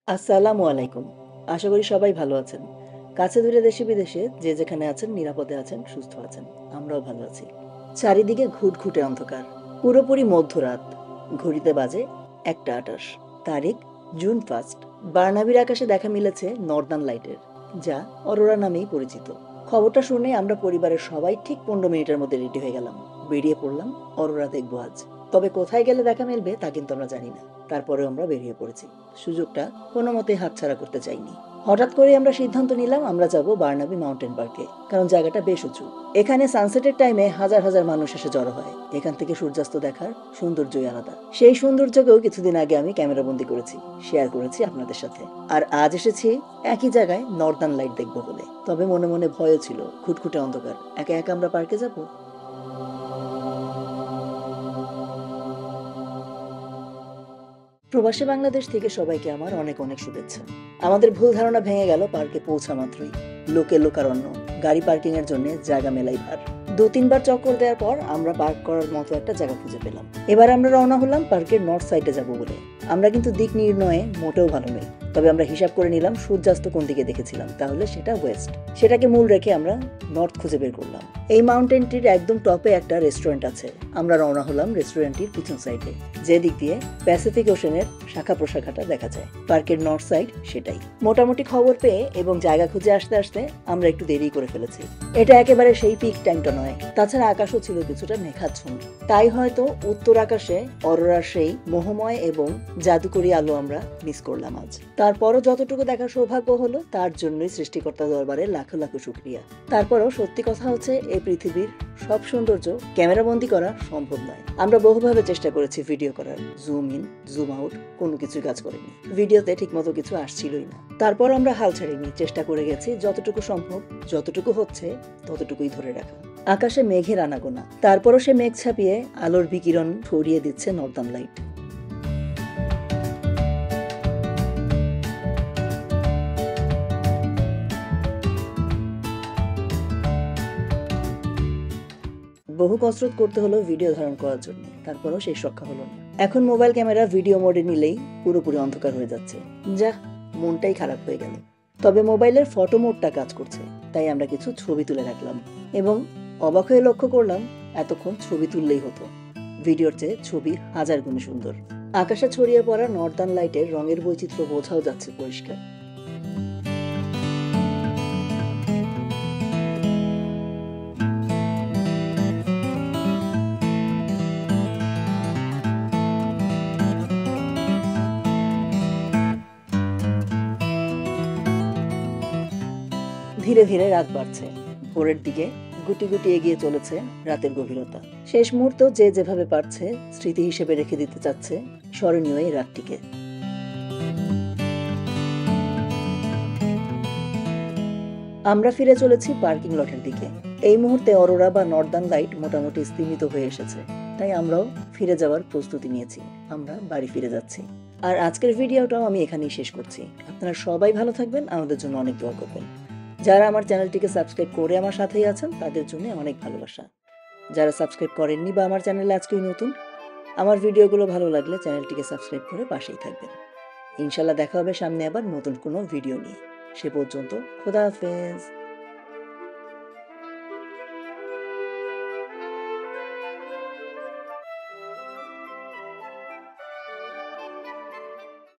আসসালামু আলাইকুম। আশা করি সবাই ভালো আছেন। কাছে দূরে দেশে বিদেশে যে যেখানে আছেন নিরাপদে আছেন, সুস্থ আছেন। আমরাও ভালো আছি। চারিদিকে ঘুটঘুটে অন্ধকার। পুরোপুরি মধ্যরাত। ঘড়িতে বাজে ১টা ২৮। তারিখ জুন 1। বার্নাবির আকাশে দেখা মিলেছে নর্দার্ন লাইটের, যা অরোরা নামেই পরিচিত। খবরটা শুনে আমরা পরিবারের সবাই ঠিক ১৫ মিনিটের মধ্যে রেডি হয়ে গেলাম। বেরিয়ে পড়লাম অরোরা দেখব আজ। তবে কোথায় গেলে দেখা মিলবে তা কিন্তু আমরা জানি না। তারপরেও আমরা বেরিয়ে পড়েছি। সুযোগটা কোনো মতে হাতছাড়া করতে চাইনি। হঠাৎ করে আমরা সিদ্ধান্ত নিলাম আমরা যাব বার্নাবি মাউন্টেন পার্কে, কারণ জায়গাটা বেশ উঁচু। এখানে সানসেটের টাইমে হাজার হাজার মানুষ এসে জড়ো হয়। এখান থেকে সূর্যাস্ত দেখার সৌন্দর্যই আলাদা। সেই সৌন্দর্যকেও কিছুদিন আগে আমি ক্যামেরাবন্দি করেছি, শেয়ার করেছি আপনাদের সাথে। আর আজ এসেছি একই জায়গায় নর্দার্ন লাইট দেখবো বলে। তবে মনে মনে ভয়ও ছিল, খুটখুটে অন্ধকার, একা একা আমরা পার্কে যাব। প্রবাসী বাংলাদেশ থেকে সবাইকে আমার অনেক অনেক শুভেচ্ছা। আমাদের ভুল ধারণা ভেঙে গেল পার্কে পৌঁছা মাত্রই। লোকে লোকারণ্য, গাড়ি পার্কিং এর জন্য জায়গা মেলাই ভার। ২-৩ বার চক্কর দেওয়ার পর আমরা পার্ক করার মতো একটা জায়গা খুঁজে পেলাম। এবার আমরা রওনা হলাম পার্কের নর্থ সাইডে যাব বলে। আমরা কিন্তু দিক নির্ণয়ে মোটেও ভালো নই। তবে আমরা হিসাব করে নিলাম সূর্যাস্ত কোন দিকে দেখেছিলাম, তাহলে সেটা ওয়েস্ট। সেটাকে মূল রেখে আমরা নর্থ খুঁজে বের করলাম। এই মাউন্টেনটির একদম টপে একটা রেস্টুরেন্ট আছে। আমরা রওনা হলাম রেস্টুরেন্টটির পিছন সাইডে, যে দিক দিয়ে প্যাসিফিক ওশানের শাখা প্রশাখাটা দেখা যায়। পার্কের নর্থ সাইড সেটাই। মোটামুটি খবর পেয়ে এবং জায়গা খুঁজে আসতে আসতে আমরা একটু দেরি করে ফেলেছি। এটা একেবারে সেই পিক টাইমটা নয়। তাছাড়া আকাশও ছিল কিছুটা মেঘাচ্ছন্ন। তাই হয়তো উত্তর আকাশে অরোরার সেই মোহময় এবং জাদুকরী আলো আমরা মিস করলাম আজ। তারপরও যতটুকু দেখার সৌভাগ্য হলো তার জন্যই সৃষ্টিকর্তা দরবারে লাখো লাখো শুকরিয়া। তারপরও সত্যি কথা হচ্ছে এই পৃথিবীর সব সৌন্দর্য ক্যামেরাবন্দি করা সম্ভব নয়। আমরা বহুভাবে চেষ্টা করেছি ভিডিও করার, জুম ইন জুম আউট, কোনো কিছুই কাজ করেনি। ভিডিওতে ঠিকমতো কিছু আসছিলই না। তারপর আমরা হাল ছাড়িনি, চেষ্টা করে গেছি যতটুকু সম্ভব, যতটুকু হচ্ছে ততটুকুই ধরে রাখা। আকাশে মেঘের আনাগোনা, তারপরও সে মেঘ ছাপিয়ে আলোর বিকিরণ ছড়িয়ে দিচ্ছে নর্দার্ন লাইট। বহু কসরত করতে হলো ভিডিও ধারণ করার জন্য, তারপরও শেষ রক্ষা হলো না। এখন মোবাইল ক্যামেরা ভিডিও মোডে নিলেই পুরোপুরি অন্ধকার হয়ে যাচ্ছে। যা, মনটাই খারাপ হয়ে গেল। তবে মোবাইলের ফটো মোডটা কাজ করছে, তাই আমরা কিছু ছবি তুলে রাখলাম এবং অবাক হয়ে লক্ষ্য করলাম এতক্ষণ ছবি তুললেই হতো। ভিডিওর চেয়ে ছবি হাজার গুণে সুন্দর। আকাশে ছড়িয়ে পড়া নর্দার্ন লাইটের রঙের বৈচিত্র্য বোঝাও যাচ্ছে পরিষ্কার। ধীরে ধীরে রাত বাড়ছে। ভোরের দিকে গুটি গুটি এগিয়ে চলেছে রাতের গভীরতা। শেষ মুহূর্ত যে যেভাবে পারছে স্মৃতি হিসেবে রেখে দিতে চাচ্ছে স্মরণীয় এই রাতটিকে। আমরা ফিরে চলেছি পার্কিং লটের দিকে। এই মুহূর্তে অরোরা বা নর্দার্ন লাইট মোটামুটি স্তিমিত হয়ে এসেছে, তাই আমরাও ফিরে যাওয়ার প্রস্তুতি নিয়েছি। আমরা বাড়ি ফিরে যাচ্ছি। আর আজকের ভিডিওটাও আমি এখানেই শেষ করছি। আপনারা সবাই ভালো থাকবেন, আমাদের জন্য অনেক দোয়া করবেন। যারা আমার চ্যানেলটিকে সাবস্ক্রাইব করে আমার সাথেই আছেন তাদের জন্য অনেক ভালোবাসা। যারা সাবস্ক্রাইব করেননি বা আমার চ্যানেলে আজকেই নতুন, আমার ভিডিওগুলো ভালো লাগলে চ্যানেলটিকে সাবস্ক্রাইব করে পাশেই থাকবেন। ইনশাল্লাহ দেখা হবে সামনে আবার নতুন কোনো ভিডিও নিয়ে। সে পর্যন্ত খোদা হাফেজ।